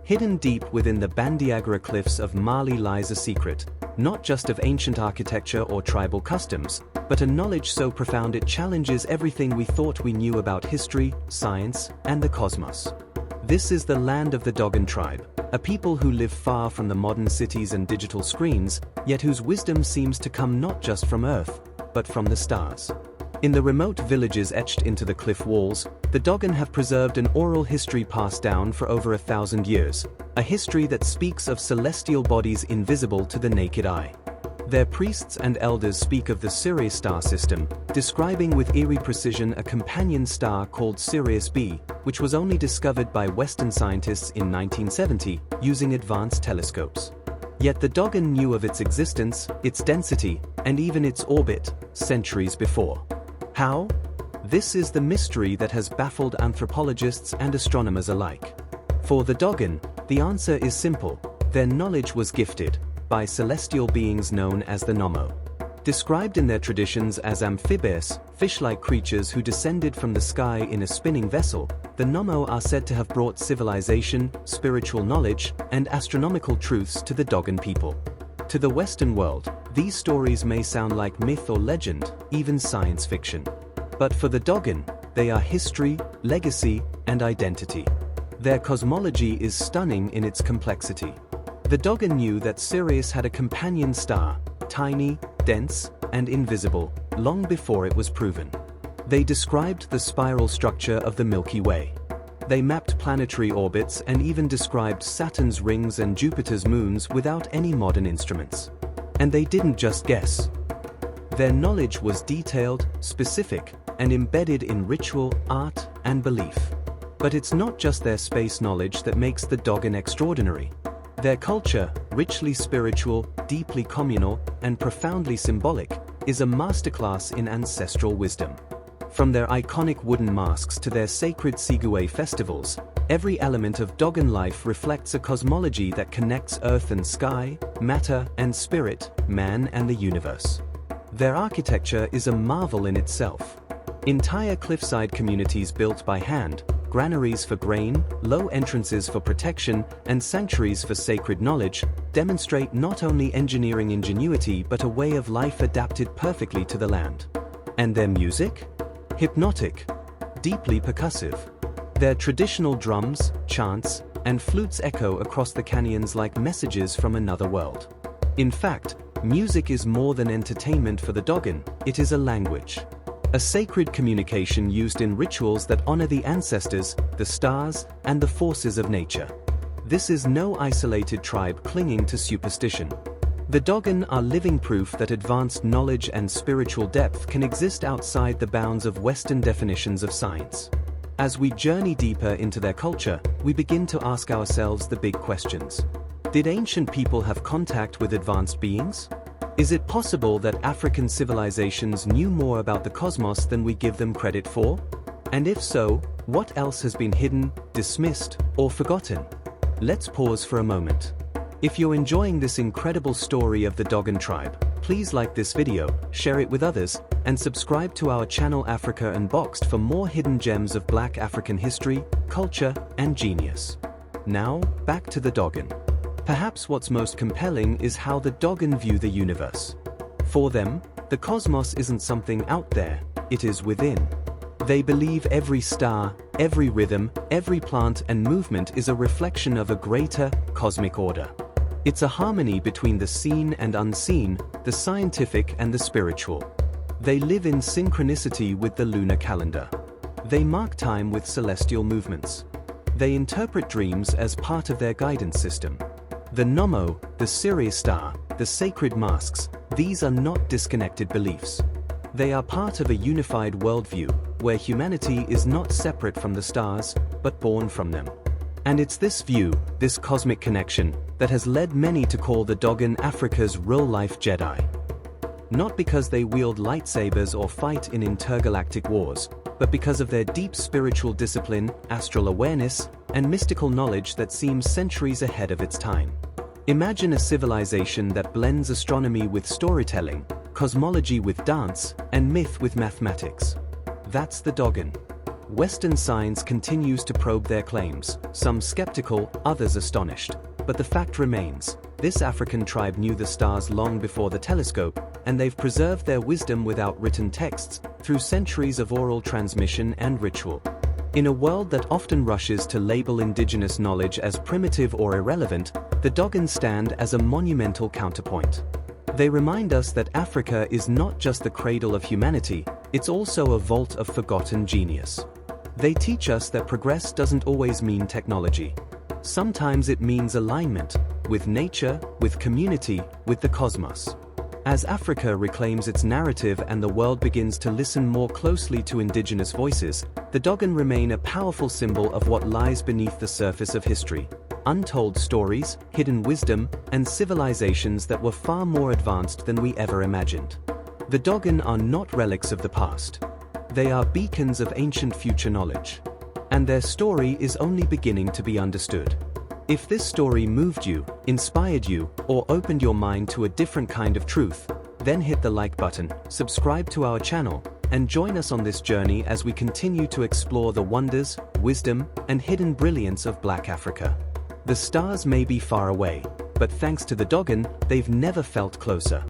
Hidden deep within the Bandiagara cliffs of Mali lies a secret, not just of ancient architecture or tribal customs, but a knowledge so profound it challenges everything we thought we knew about history, science, and the cosmos. This is the land of the Dogon tribe, a people who live far from the modern cities and digital screens, yet whose wisdom seems to come not just from Earth, but from the stars. In the remote villages etched into the cliff walls, the Dogon have preserved an oral history passed down for over 1,000 years, a history that speaks of celestial bodies invisible to the naked eye. Their priests and elders speak of the Sirius star system, describing with eerie precision a companion star called Sirius B, which was only discovered by Western scientists in 1970 using advanced telescopes. Yet the Dogon knew of its existence, its density, and even its orbit, centuries before. How? This is the mystery that has baffled anthropologists and astronomers alike. For the Dogon, the answer is simple: their knowledge was gifted by celestial beings known as the Nommo. Described in their traditions as amphibious, fish-like creatures who descended from the sky in a spinning vessel, the Nommo are said to have brought civilization, spiritual knowledge, and astronomical truths to the Dogon people. To the Western world, these stories may sound like myth or legend, even science fiction. But for the Dogon, they are history, legacy, and identity. Their cosmology is stunning in its complexity. The Dogon knew that Sirius had a companion star, tiny, dense, and invisible, long before it was proven. They described the spiral structure of the Milky Way. They mapped planetary orbits and even described Saturn's rings and Jupiter's moons without any modern instruments. And they didn't just guess. Their knowledge was detailed, specific, and embedded in ritual, art, and belief. But it's not just their space knowledge that makes the Dogon extraordinary. Their culture, richly spiritual, deeply communal, and profoundly symbolic, is a masterclass in ancestral wisdom. From their iconic wooden masks to their sacred Sigue festivals, every element of Dogon life reflects a cosmology that connects earth and sky, matter and spirit, man and the universe. Their architecture is a marvel in itself. Entire cliffside communities built by hand, granaries for grain, low entrances for protection, and sanctuaries for sacred knowledge, demonstrate not only engineering ingenuity but a way of life adapted perfectly to the land. And their music? Hypnotic, deeply percussive. Their traditional drums, chants, and flutes echo across the canyons like messages from another world. In fact, music is more than entertainment for the Dogon, it is a language. A sacred communication used in rituals that honor the ancestors, the stars, and the forces of nature. This is no isolated tribe clinging to superstition. The Dogon are living proof that advanced knowledge and spiritual depth can exist outside the bounds of Western definitions of science. As we journey deeper into their culture, we begin to ask ourselves the big questions. Did ancient people have contact with advanced beings? Is it possible that African civilizations knew more about the cosmos than we give them credit for? And if so, what else has been hidden, dismissed, or forgotten? Let's pause for a moment. If you're enjoying this incredible story of the Dogon tribe, please like this video, share it with others, and subscribe to our channel Africa Unboxed for more hidden gems of Black African history, culture, and genius. Now, back to the Dogon. Perhaps what's most compelling is how the Dogon view the universe. For them, the cosmos isn't something out there, it is within. They believe every star, every rhythm, every plant and movement is a reflection of a greater, cosmic order. It's a harmony between the seen and unseen, the scientific and the spiritual. They live in synchronicity with the lunar calendar. They mark time with celestial movements. They interpret dreams as part of their guidance system. The Nommo, the Sirius star, the sacred masks, these are not disconnected beliefs. They are part of a unified worldview, where humanity is not separate from the stars, but born from them. And it's this view, this cosmic connection, that has led many to call the Dogon Africa's real-life Jedi. Not because they wield lightsabers or fight in intergalactic wars, but because of their deep spiritual discipline, astral awareness, and mystical knowledge that seems centuries ahead of its time. Imagine a civilization that blends astronomy with storytelling, cosmology with dance, and myth with mathematics. That's the Dogon. Western science continues to probe their claims, some skeptical, others astonished. But the fact remains, this African tribe knew the stars long before the telescope, and they've preserved their wisdom without written texts, through centuries of oral transmission and ritual. In a world that often rushes to label indigenous knowledge as primitive or irrelevant, the Dogon stand as a monumental counterpoint. They remind us that Africa is not just the cradle of humanity, it's also a vault of forgotten genius. They teach us that progress doesn't always mean technology. Sometimes it means alignment, with nature, with community, with the cosmos. As Africa reclaims its narrative and the world begins to listen more closely to indigenous voices, the Dogon remain a powerful symbol of what lies beneath the surface of history. Untold stories, hidden wisdom, and civilizations that were far more advanced than we ever imagined. The Dogon are not relics of the past. They are beacons of ancient future knowledge. And their story is only beginning to be understood. If this story moved you, inspired you, or opened your mind to a different kind of truth, then hit the like button, subscribe to our channel, and join us on this journey as we continue to explore the wonders, wisdom, and hidden brilliance of Black Africa. The stars may be far away, but thanks to the Dogon, they've never felt closer.